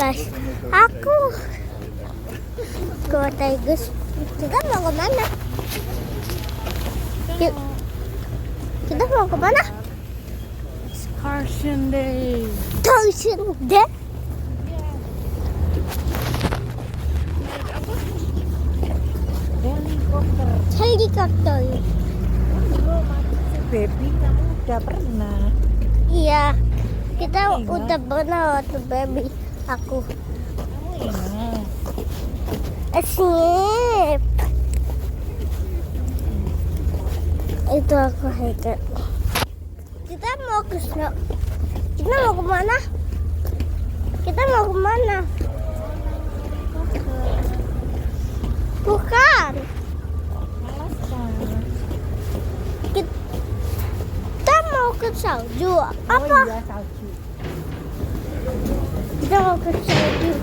guys, aku ke Tigers. Kita mau kemana? Kita mau kemana? Excursion day. Excursion day? Helikopter. Helikopter. Baby, kamu udah pernah? Iya, kita udah pernah waktu baby. Aku. Kamu ingat? Sip. Itu aku hebat. Kita mau ke snow. Kita mau kemana? Kita mau kemana? Bukan. Kita mau ke salju. Apa? Oh iya, salju. Kita mau ke salju.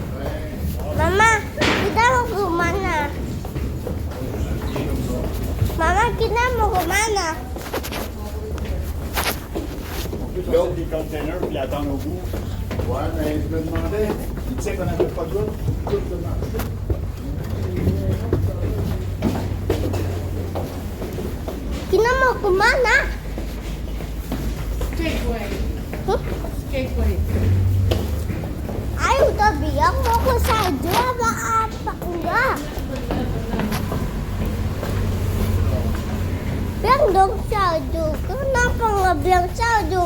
Mama, kita mau ke mana? Mama, kita mau ke mana? L'autre des containers puis attendre au bout. Ouais, mais je me demandais, tu sais qu'on n'avait pas tout de marché. Kita mau ke mana? Skagway. Huh? Skagway. Ayo udah bilang mau ke salju apa enggak? Bilang dong salju. Kenapa nggak bilang salju?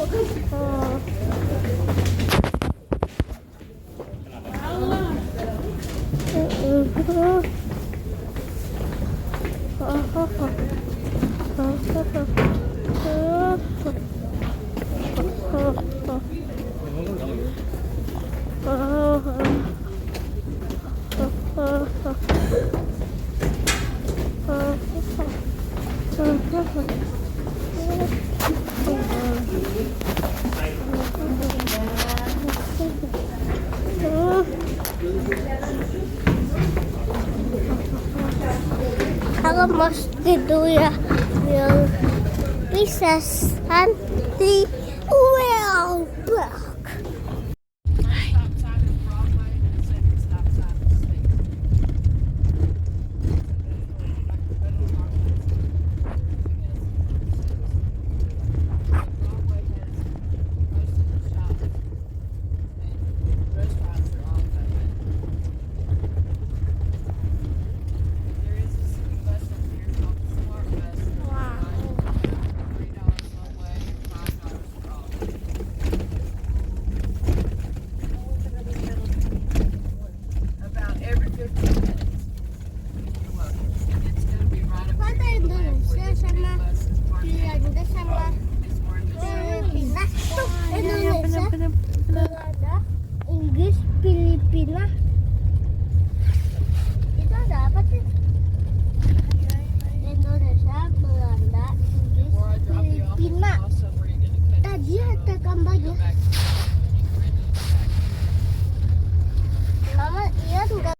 Aku mesti dulu ya, yang bisa nanti well back. Belanda, Inggris, Filipina. Itu ada apa sih? Indonesia, Belanda, Inggris, Filipina. Tadi ada gambarnya. Mama lihat enggak?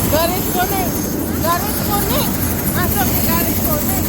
Garis kuning. Masuk di garis kuning.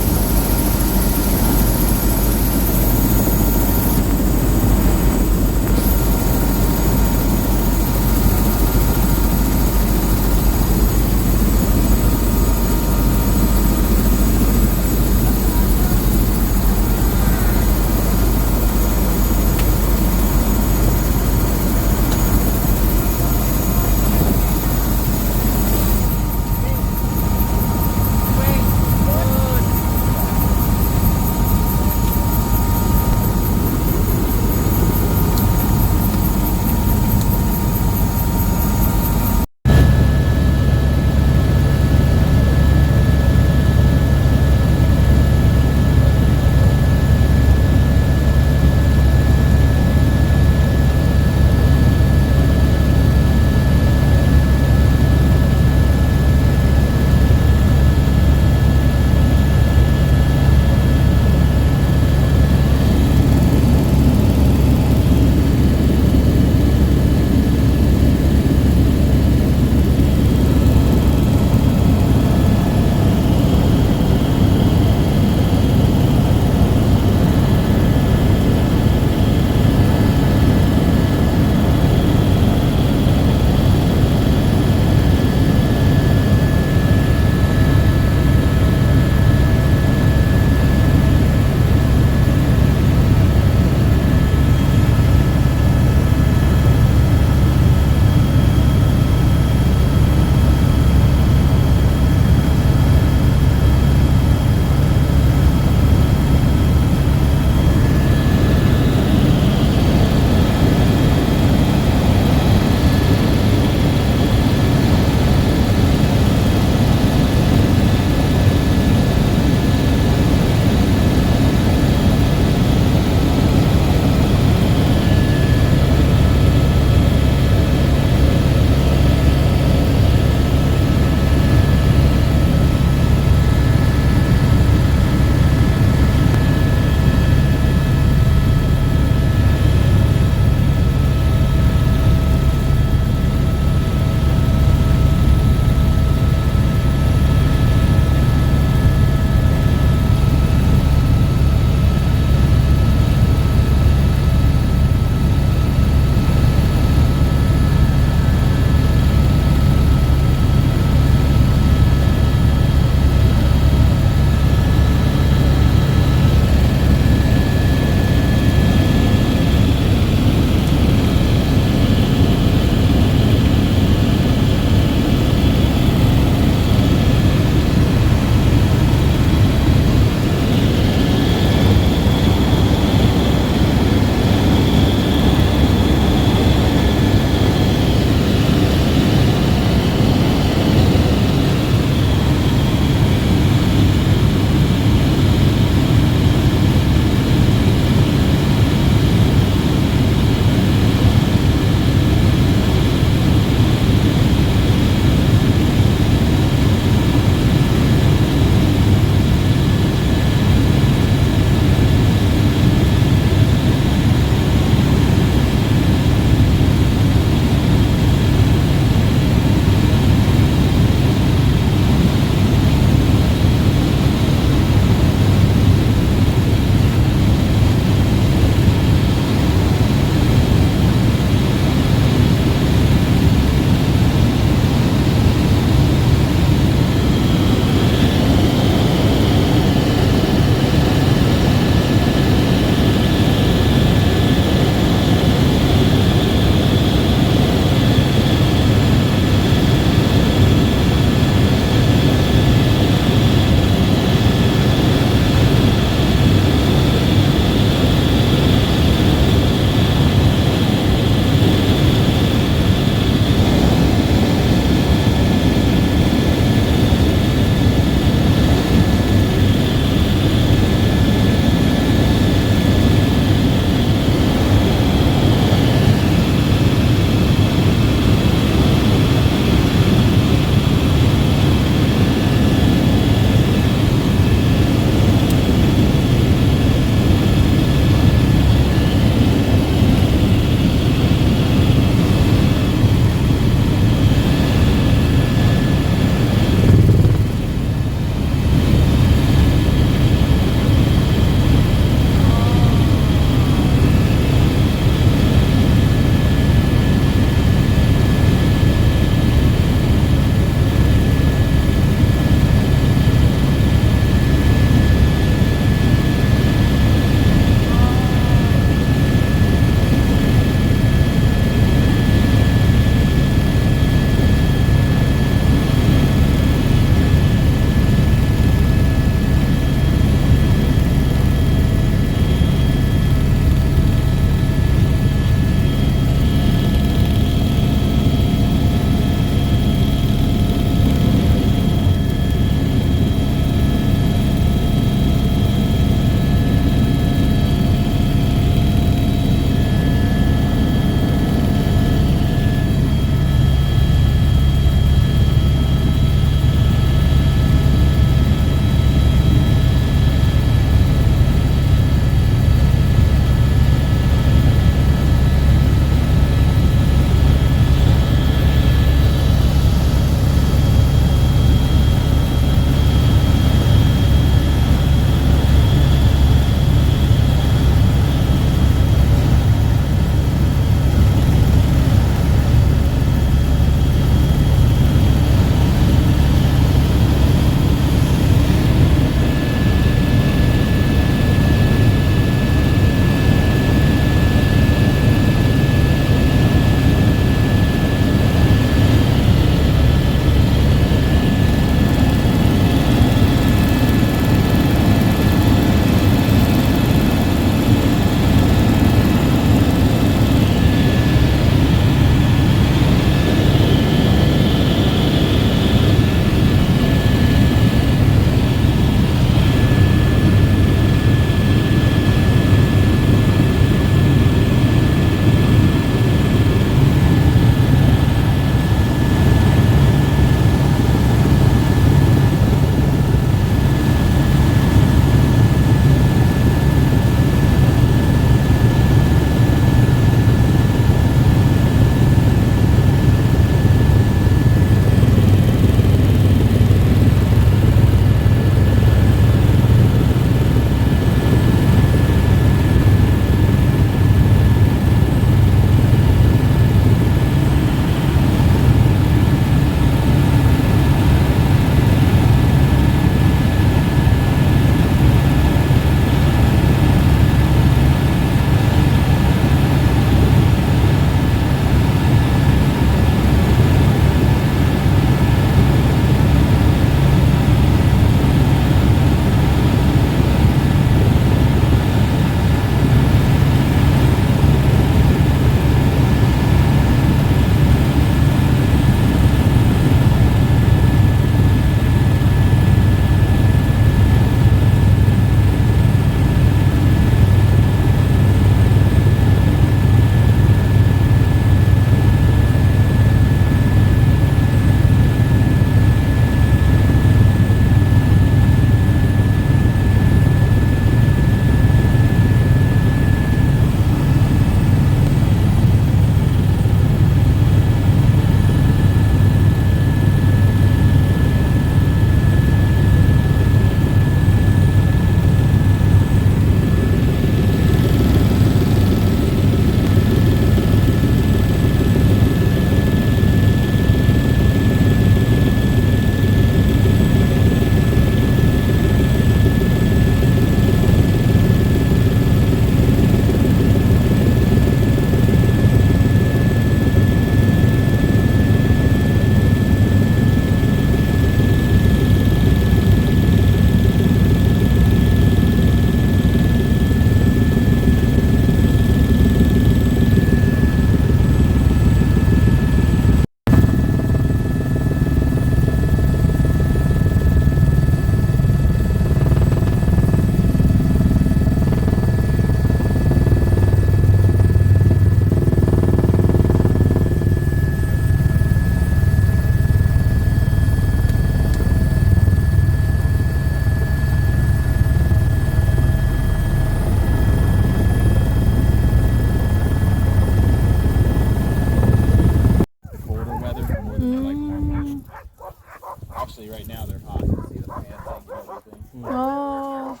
actually right now they're hot. You see the panting and everything. Oh.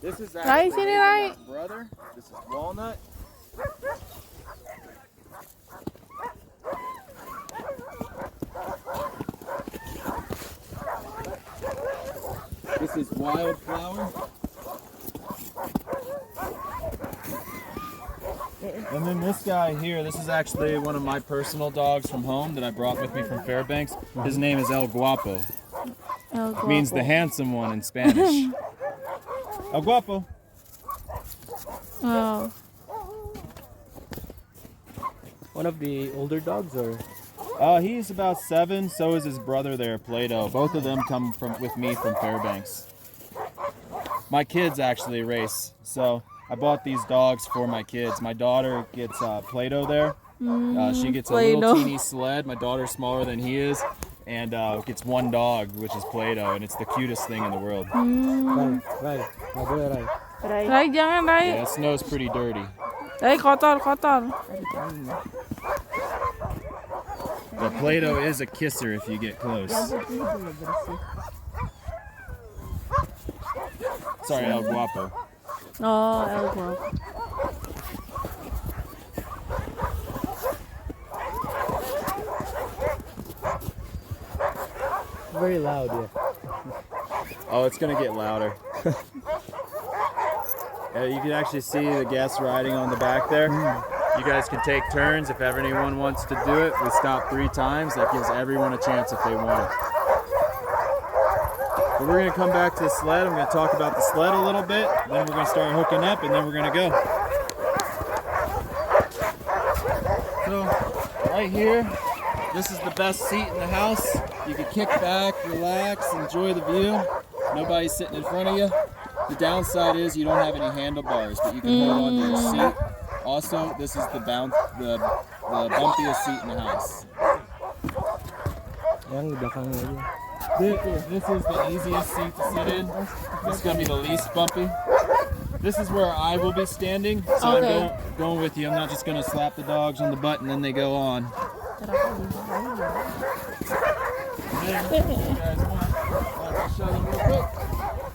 This is Right, actually sini, right. Hazelnut's brother. This is Walnut. This is Wildflower. And then this guy here, this is actually one of my personal dogs from home that I brought with me from Fairbanks. His name is El Guapo. El Guapo. Means the handsome one in Spanish. El Guapo. Oh. One of the older dogs, or? He's about 7, so is his brother there, Plato. Both of them come with me from Fairbanks. My kids actually race, so I bought these dogs for my kids. My daughter gets Plato there. She gets a little Play-Doh. teeny sled. My daughter's smaller than he is, and gets one dog, which is Plato, and it's the cutest thing in the world. Rai, nggak boleh Rai. Rai, jangan Rai. Yeah, it snow's pretty dirty. Rai kotor, kotor. But Plato is a kisser if you get close. Sorry, El Guapo. Oh, El Guapo. Very loud, yeah. Oh, it's gonna get louder. You can actually see the guests riding on the back there. You guys can take turns if ever anyone wants to do it. We stop 3 times. That gives everyone a chance if they want it. But we're gonna come back to the sled. I'm gonna talk about the sled a little bit. Then we're gonna start hooking up, and then we're gonna go. So, right here, this is the best seat in the house. You can kick back, relax, enjoy the view. Nobody's sitting in front of you. The downside is you don't have any handlebars, but you can hold on to your seat. Also, this is the bumpiest seat in the house. Yang di belakangnya aja. This is the easiest seat to sit in. It's going to be the least bumpy. This is where I will be standing, so Okay. I'm going with you. I'm not just going to slap the dogs on the butt and then they go on. And then, if you guys want, I'll show them real quick.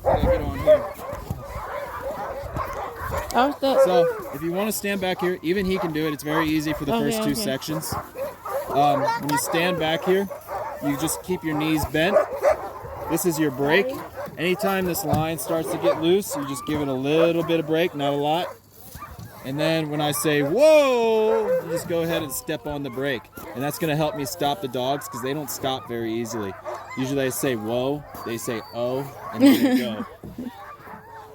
I gotta get on here. How's that? So, if you want to stand back here, even he can do it. It's very easy for the Okay, first 2 okay. sections. When you stand back here, you just keep your knees bent. This is your brake. Anytime this line starts to get loose, you just give it a little bit of brake, not a lot. And then when I say, whoa, you just go ahead and step on the brake. And that's going to help me stop the dogs because they don't stop very easily. Usually they say, whoa, they say, oh, and then they go.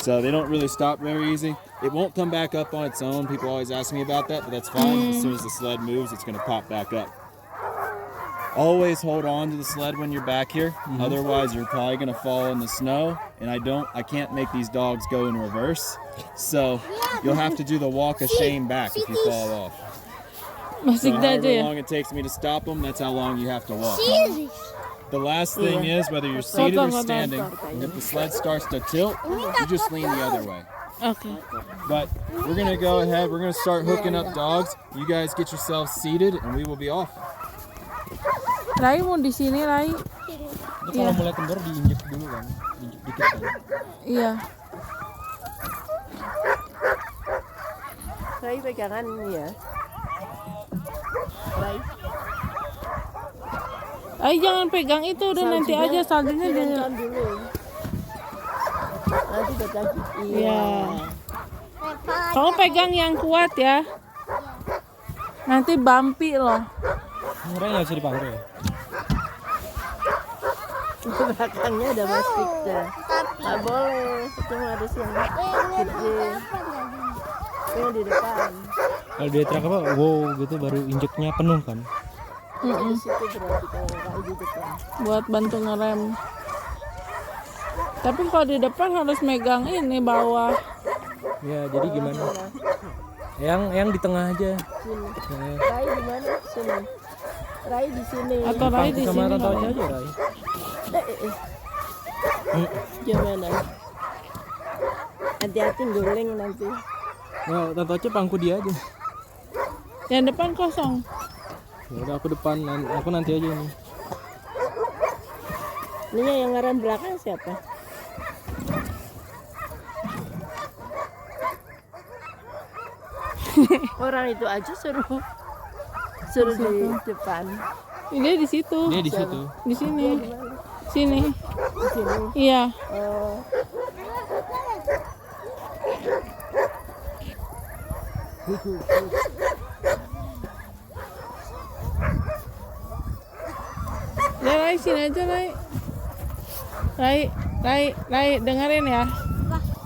So they don't really stop very easy. It won't come back up on its own. People always ask me about that, but that's fine. As soon as the sled moves, it's going to pop back up. Always hold on to the sled when you're back here. Otherwise, you're probably going to fall in the snow. And I can't make these dogs go in reverse. So you'll have to do the walk of shame back if you fall off. So Masih aja however ya. long it takes me to stop them, that's how long you have to walk. Serious. The last thing is, whether you're seated or Kotor, kotor, standing, kotor. if the sled starts to tilt, you just lean the other way. Okay. But we're going to go ahead, we're going to start hooking up dogs. You guys get yourselves seated and we will be off. Rai mau di sini, Rai. Ini kalau mulai kendor diinjek dulu kan, diinjek dikit kan. Iya. Rai pegangan ya. Rai. Rai jangan pegang itu, udah nanti aja saljunya dia. Pegang dulu. Nanti kaki. Iya. Kamu pegang yang kuat ya. Nanti bumpy loh. Rai nggak bisa dipakai ya? Belakangnya ada plastik dah. Nggak boleh. Cuma harus yang gede. Yang di depan. Kalau dia teriak apa, wow gitu baru injeknya penuh kan? Di situ berarti kalau Rai di depan. Buat bantu ngerem. Tapi kalau di depan harus megang ini bawah. Ya jadi gimana? Yang di tengah aja. Sini. Ya. Rai di mana? Sini. Rai di sini. Atau Rai di Sama sini. Tanto nggak aja Rai. Gimana? Hati-hati guling nanti. Nah, Tanto aja pangku dia aja. Yang depan kosong. Ya udah aku depan, aku nanti aja ini. Ini yang ngarang belakang siapa? Orang itu aja suruh di depan. Ini di situ. Dia di situ. Di sini. Sini. Di sini. Iya. Oh. Lai sini aja, Lai. Lai dengerin ya.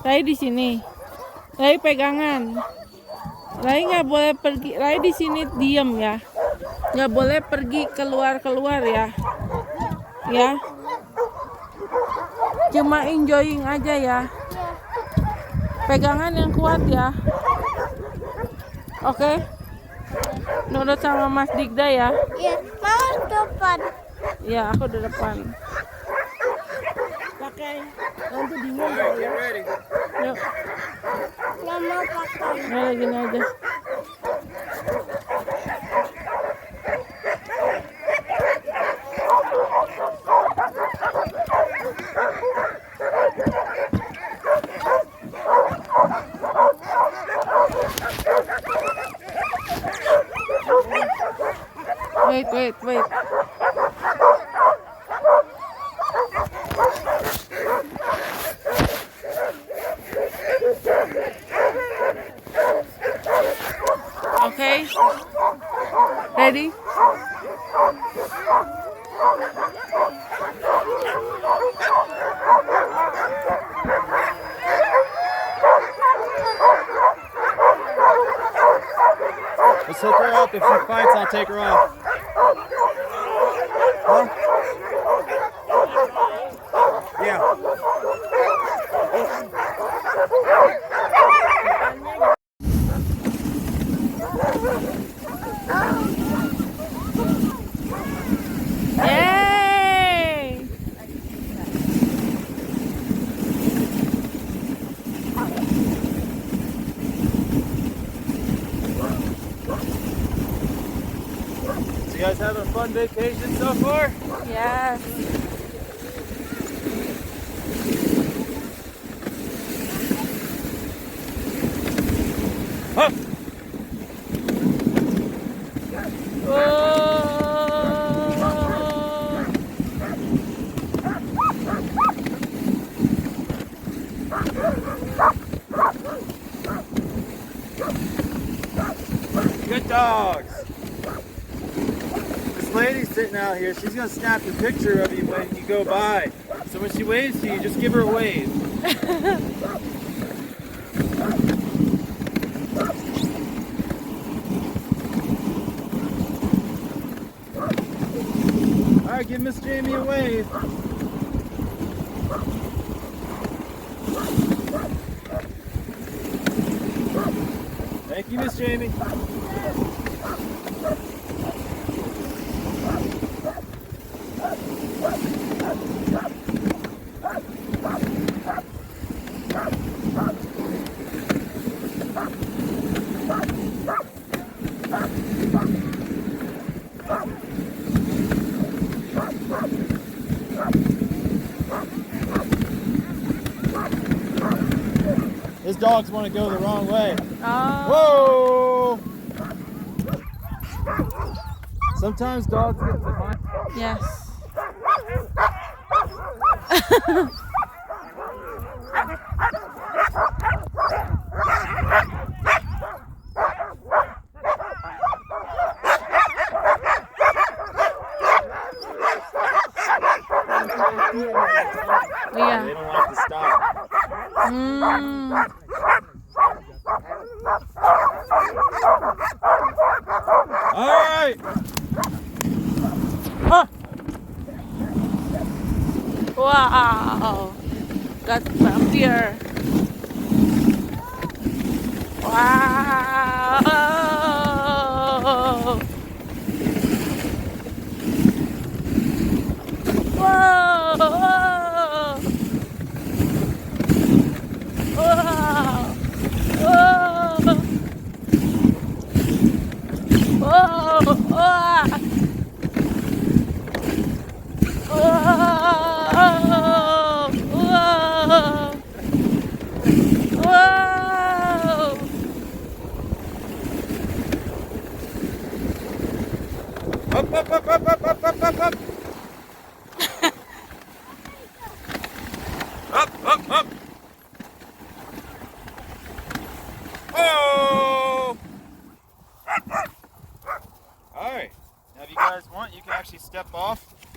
Lai di sini. Lai pegangan. Lai nggak boleh pergi. Lai di sini diem ya. Nggak boleh pergi keluar ya. Ya. Cuma enjoying aja ya. Pegangan yang kuat ya. Oke. Nurut sama Mas Digda ya. Iya, mau depan. Ya, aku di depan. Pakai nanti dingin dong ya. Yuk, Nggak mau pakai. ya gini aja. Wait. Okay. Ready? Let's hook her up. If she fights, I'll take her off. Huh? Yeah. Yay! So you guys having a fun vacation so far? Yes. Huh? Oh. Good dogs. This lady's sitting out here. She's gonna snap a picture of you when you go by. So when she waves to you, just give her a wave. All right, give Miss Jamie a wave. Thank you, Miss Jamie. His dogs want to go the wrong way. Oh. Whoa! Sometimes dogs get behind. Yes. Yeah. They don't like to stop. All right. Huh. Wow. Got vampire. Wow. Whoa.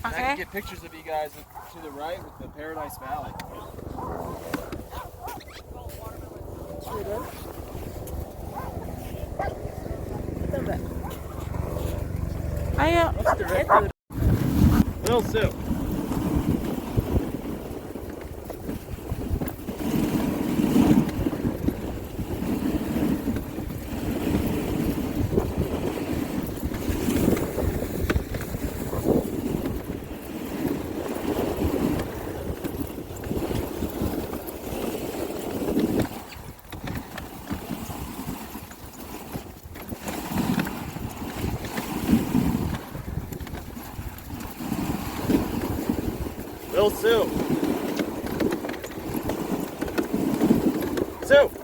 I Okay. can get pictures of you guys to the right with the Paradise Valley. Ayo. Little Sue. Little Sue. Sue.